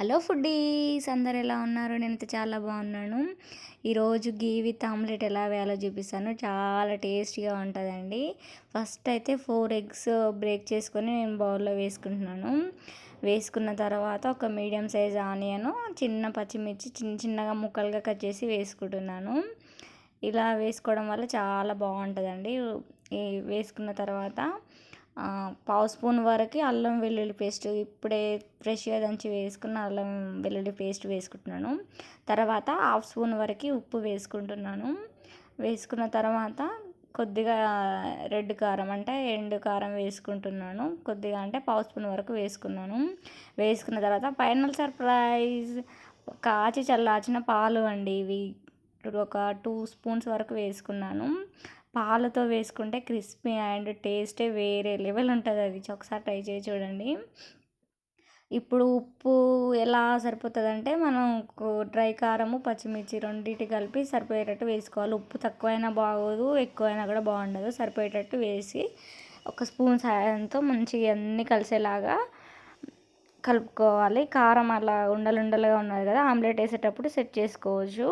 Hello foodies అందరు ఎలా ఉన్నారు? నేనైతే చాలా బాగున్నాను. ఈరోజు గీ విత్ ఆమ్లెట్ ఎలా వేయాలో చూపిస్తాను. చాలా టేస్టీగా ఉంటుందండి. ఫస్ట్ అయితే 4 ఎగ్స్ బ్రేక్ చేసుకొని నేను బౌల్లో వేసుకుంటున్నాను. వేసుకున్న తర్వాత ఒక మీడియం సైజ్ ఆనియన్, చిన్న పచ్చిమిర్చి చిన్నగా ముక్కలుగా కట్ చేసి వేసుకుంటున్నాను. ఇలా వేసుకోవడం వల్ల చాలా బాగుంటుందండి. వేసుకున్న తర్వాత పావు స్పూన్ వరకు అల్లం వెల్లుల్లి పేస్ట్ ఇప్పుడే ఫ్రెష్గా దంచి వేసుకున్న అల్లం వెల్లుల్లి పేస్ట్ వేసుకుంటున్నాను. తర్వాత హాఫ్ స్పూన్ వరకు ఉప్పు వేసుకుంటున్నాను. వేసుకున్న తర్వాత కొద్దిగా రెడ్ కారం అంటే ఎండు కారం వేసుకుంటున్నాను. కొద్దిగా అంటే పావు స్పూన్ వరకు వేసుకున్నాను. వేసుకున్న తర్వాత ఫైనల్ సర్ప్రైజ్ కాచి చల్లార్చిన పాలు అండి. ఇవి ఒక 2 స్పూన్స్ వరకు వేసుకున్నాను. పాలతో వేసుకుంటే క్రిస్పీ అండ్ టేస్టే వేరే లెవెల్ ఉంటుంది. అది ఒకసారి ట్రై చేసి చూడండి. ఇప్పుడు ఉప్పు ఎలా సరిపోతుందంటే మనం డ్రై కారము పచ్చిమిర్చి రెండింటి కలిపి సరిపోయేటట్టు వేసుకోవాలి. ఉప్పు తక్కువైనా బాగోదు, ఎక్కువైనా కూడా బాగుండదు. సరిపోయేటట్టు వేసి ఒక స్పూన్ సాయంతో మంచిగా అన్నీ కలిసేలాగా కలుపుకోవాలి. కారం అలా ఉండలుండలుగా ఉన్నది కదా, ఆమ్లెట్ వేసేటప్పుడు సెట్ చేసుకోవచ్చు.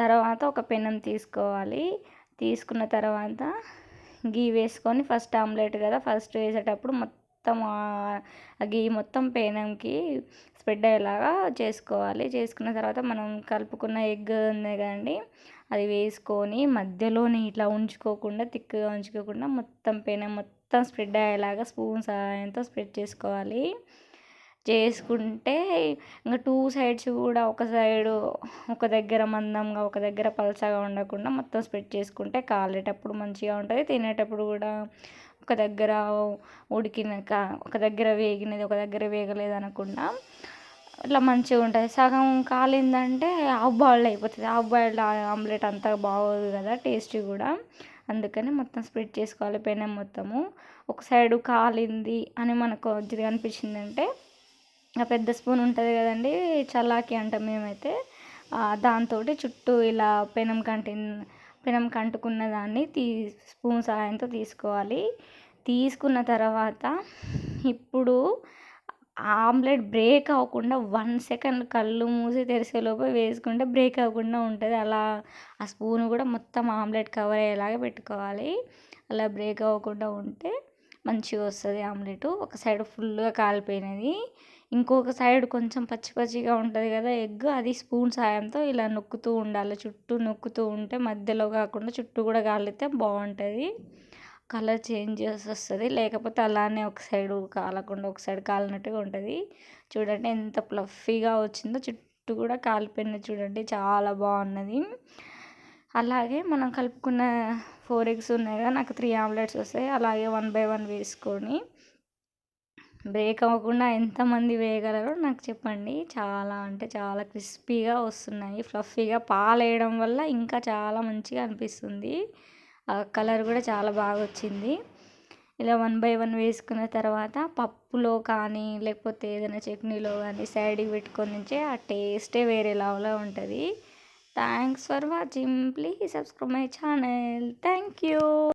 తర్వాత ఒక పెనం తీసుకోవాలి. తీసుకున్న తర్వాత గీ వేసుకొని ఫస్ట్ ఆమ్లెట్ కదా, ఫస్ట్ వేసేటప్పుడు మొత్తం గీ మొత్తం పెనంకి స్ప్రెడ్ అయ్యేలాగా చేసుకోవాలి. చేసుకున్న తర్వాత మనం కలుపుకున్న ఎగ్ ఉంది కదండి, అది వేసుకొని మధ్యలోనే ఇట్లా ఉంచుకోకుండా, తిక్కుగా ఉంచుకోకుండా మొత్తం పెనం మొత్తం స్ప్రెడ్ అయ్యేలాగా స్పూన్ సహాయంతో స్ప్రెడ్ చేసుకోవాలి. చేసుకుంటే ఇంకా 2 సైడ్స్ కూడా ఒక సైడు ఒక దగ్గర మందంగా ఒక దగ్గర పలచగా ఉండకుండా మొత్తం స్ప్రెడ్ చేసుకుంటే కాలేటప్పుడు మంచిగా ఉంటుంది. తినేటప్పుడు కూడా ఒక దగ్గర ఉడికినాక ఒక దగ్గర వేగినది ఒక దగ్గర వేగలేదు అనకుండా ఇట్లా మంచిగా ఉంటుంది. సగం కాలిందంటే హాఫ్ బాయిల్డ్ అయిపోతుంది. హాఫ్ బాయిల్డ్ ఆమ్లెట్ అంతా బాగోదు కదా, టేస్టీ కూడా. అందుకని మొత్తం స్ప్రెడ్ చేసుకోవాలి పెనం మొత్తము. ఒక సైడు కాలింది అని మనకు కొద్దిగా అనిపించిందంటే పెద్ద స్పూన్ ఉంటుంది కదండి, చల్లాకి అంటాం మేమైతే, దాంతో చుట్టూ ఇలా పెనం కంటుకున్న దాన్ని స్పూన్ సహాయంతో తీసుకోవాలి. తీసుకున్న తర్వాత ఇప్పుడు ఆమ్లెట్ బ్రేక్ అవ్వకుండా 1 సెకండ్ కళ్ళు మూసి తెరిచేలోపు వేసుకుంటే బ్రేక్ అవ్వకుండా ఉంటుంది. అలా ఆ స్పూన్ కూడా మొత్తం ఆమ్లెట్ కవర్ అయ్యేలాగా పెట్టుకోవాలి. అలా బ్రేక్ అవ్వకుండా ఉంటే మంచిగా వస్తుంది ఆమ్లెట్. ఒక సైడ్ ఫుల్గా కాలిపోయినది, ఇంకొక సైడ్ కొంచెం పచ్చి పచ్చిగా ఉంటుంది కదా ఎగ్, అది స్పూన్ సాయంతో ఇలా నొక్కుతూ ఉండాలి. చుట్టూ నొక్కుతూ ఉంటే మధ్యలో కాకుండా చుట్టూ కూడా కాలితే బాగుంటుంది. కలర్ చేంజ్ చేసి వస్తుంది. లేకపోతే అలానే ఒక సైడు కాలకుండా ఒక సైడ్ కాలినట్టుగా ఉంటుంది. చూడండి ఎంత ఫ్లఫీగా వచ్చిందో, చుట్టూ కూడా కాలిపోయినది చూడండి, చాలా బాగున్నది. అలాగే మనం కలుపుకున్న 4 ఎగ్స్ ఉన్నాయి కదా, నాకు 3 ఆమ్లెట్స్ వస్తాయి. అలాగే 1 బై 1 వేసుకొని బ్రేక్ అవ్వకుండా ఎంతమంది వేయగలరో నాకు చెప్పండి. చాలా అంటే చాలా క్రిస్పీగా వస్తున్నాయి, ఫ్లఫీగా. పాలు వేయడం వల్ల ఇంకా చాలా మంచిగా అనిపిస్తుంది. కలర్ కూడా చాలా బాగా వచ్చింది. ఇలా 1 బై 1 వేసుకున్న తర్వాత పప్పులో కానీ లేకపోతే ఏదైనా చట్నీలో కానీ సైడ్కి పెట్టుకొని తింటే ఆ టేస్టే వేరే లెవెల్లో ఉంటుంది. Thanks for watching. Please subscribe my channel. Thank you.